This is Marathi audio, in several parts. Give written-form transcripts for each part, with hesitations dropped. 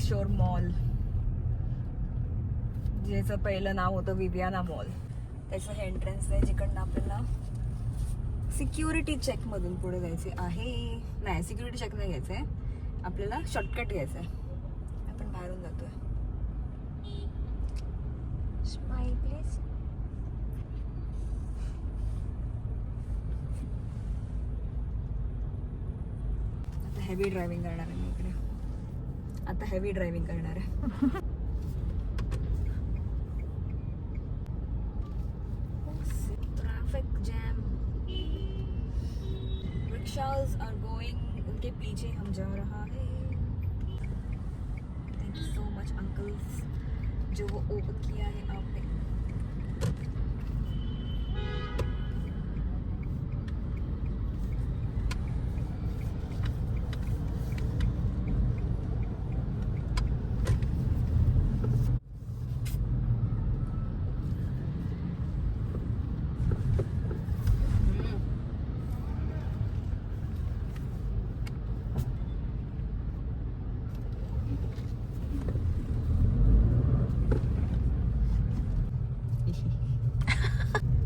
शोर मॉल, ज्याचं पहिलं नाव होतं विवियाना मॉल. त्याचं हे एंट्रन्स आहे जिकडनं आपल्याला सिक्युरिटी चेक मधून पुढे जायचे आहे. नाही, सिक्युरिटी चेक नाही घ्यायचंय आपल्याला, शॉर्टकट घ्यायचंय. आपण बाहेरून जातोय. Smile please. आता हेवी ड्रायव्हिंग करणार आहे मी इकडे. आता हेवी ड्रायव्हिंग करणार आहे. Traffic jam, rickshaws are going, उनके पीछे हम जा रहा है. Thank you so much uncles जो वो ओपन किया है आपने.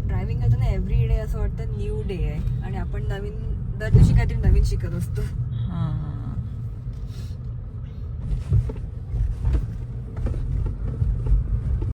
ड्रायव्हिंग करताना एव्हरी डे असं वाटतं न्यू डे आहे आणि आपण नवीन दर दिवशी काहीतरी नवीन शिकत असतो.